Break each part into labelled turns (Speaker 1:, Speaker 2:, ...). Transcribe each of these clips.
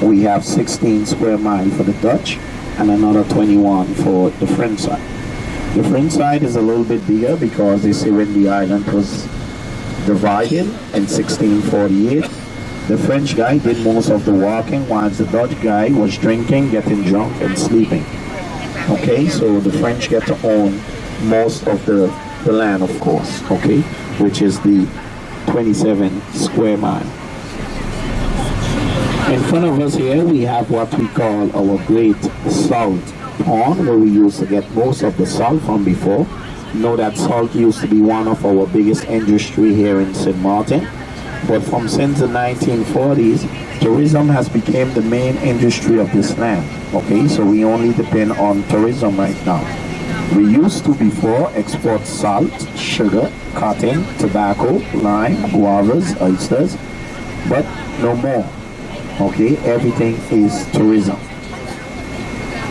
Speaker 1: We have 16 square mile for the Dutch and another 21 for the French side. The French side is a little bit bigger because they say when the island was divided in 1648, the French guy did most of the walking whilst the Dutch guy was drinking, getting drunk and sleeping. Okay, so the French get to own most of the land, of course, okay, which is the 27 square mile. In front of us here we have what we call our great salt pond, where we used to get most of the salt from before. You know that salt used to be one of our biggest industry here in St. Martin, but from since the 1940s, tourism has become the main industry of this land. Okay, so we only depend on tourism right now. We used to before export salt, sugar, cotton, tobacco, lime, guavas, oysters, but no more. Okay, everything is tourism.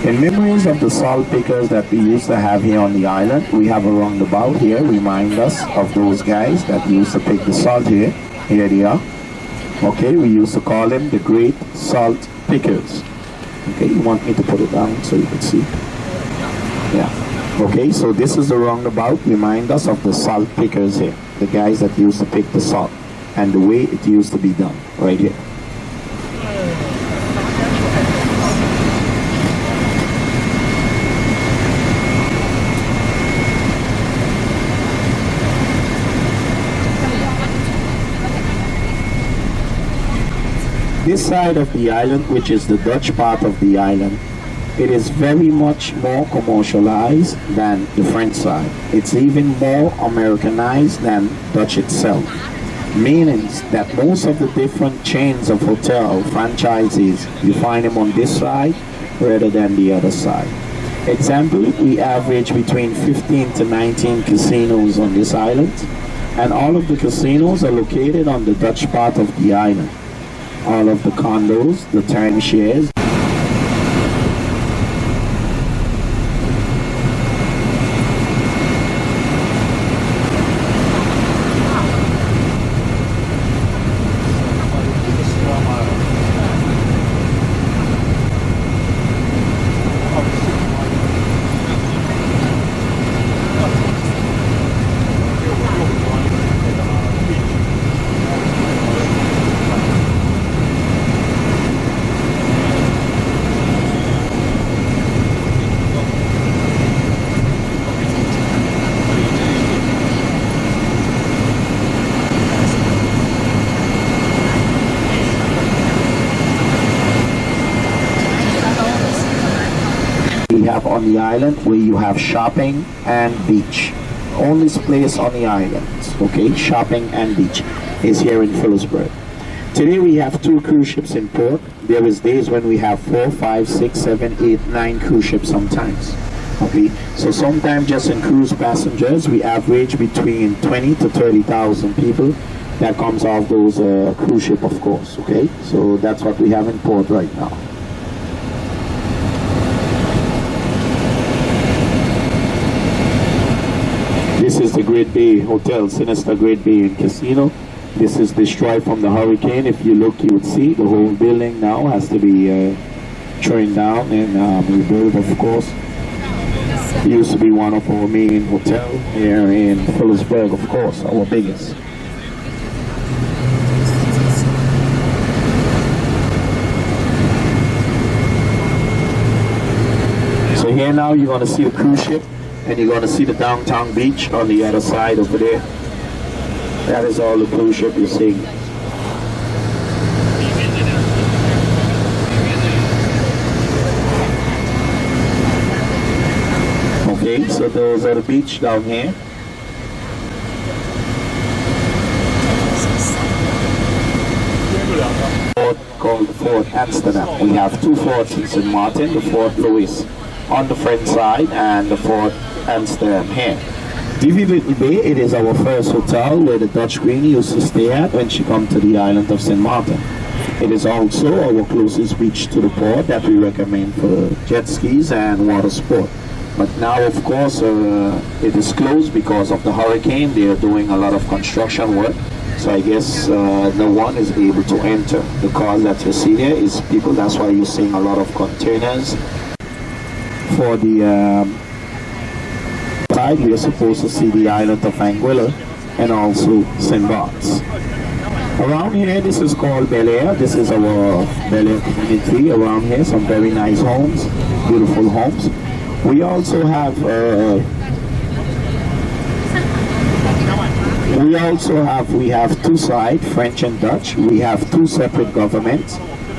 Speaker 1: In memories of the salt pickers that we used to have here on the island, we have a roundabout here, remind us of those guys that used to pick the salt here. Here they are. Okay, we used to call them the great salt pickers. Okay, you want me to put it down so you can see? Yeah. Okay, so this is the roundabout, remind us of the salt pickers here, the guys that used to pick the salt and the way it used to be done right here. This side of the island, which is the Dutch part of the island, it is very much more commercialized than the French side. It's even more Americanized than Dutch itself. Meaning that most of the different chains of hotel franchises, you find them on this side rather than the other side. Example, we average between 15 to 19 casinos on this island, and all of the casinos are located on the Dutch part of the island. All of the condos, the timeshares. Have on the island where you have shopping and beach. Only place on the island, okay, shopping and beach, is here in Phillipsburg. Today we have 2 cruise ships in port. There is days when we have 4, 5, 6, 7, 8, 9 cruise ships sometimes. Okay, so sometimes just in cruise passengers we average between 20 to 30,000 people that comes off those cruise ship, of course. Okay, so that's what we have in port right now. This is the Great Bay Hotel, Sinister Great Bay and Casino. This is destroyed from the hurricane. If you look, you would see the whole building now has to be torn down and rebuilt, of course. It used to be one of our main hotels here in Phillipsburg, of course, our biggest. So here now you're going to see the cruise ship, and you're going to see the downtown beach on the other side over there. That is all the cruise ship you're seeing. Okay, so those are the beach down here. Fort called Fort Amsterdam. We have 2 forts in St. Martin, the Fort Louis on the French side and the Fort Amsterdam here. DV Little Bay, it is our first hotel where the Dutch Queen used to stay at when she come to the island of St. Martin. It is also our closest beach to the port that we recommend for jet skis and water sport. But now, of course, it is closed because of the hurricane. They are doing a lot of construction work So I guess no one is able to enter. The cars that you see there is people. That's why you're seeing a lot of containers for the side. We are supposed to see the island of Anguilla and also St. Bart's. Around here, this is called Bel Air. This is our Bel Air community around here. Some very nice homes, beautiful homes. We also have we have two sides, French and Dutch. We have two separate governments.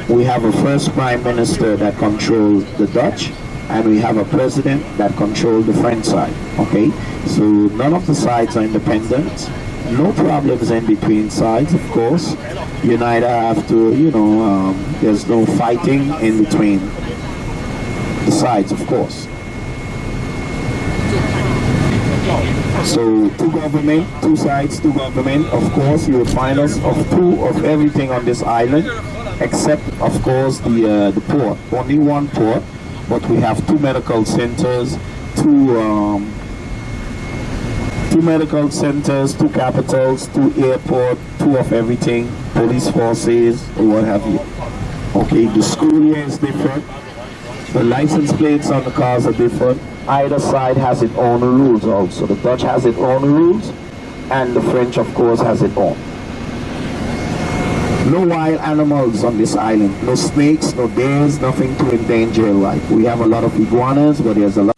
Speaker 1: We have a first prime minister that controls the Dutch, and we have a president that controls the French side. Okay, so none of the sides are independent. No problems in between sides, of course. You neither have to, there's no fighting in between the sides, of course. So two government, two sides, two government. Of course, you will find us of two of everything on this island, except of course the port. Only one port, but we have two medical centers, two medical centers, two capitals, two airport, two of everything, police forces, or what have you. Okay, the school here is different. The license plates on the cars are different. Either side has its own rules also. The Dutch has its own rules, and the French, of course, has its own. No wild animals on this island. No snakes, no bears, nothing to endanger life. We have a lot of iguanas, but there's a lot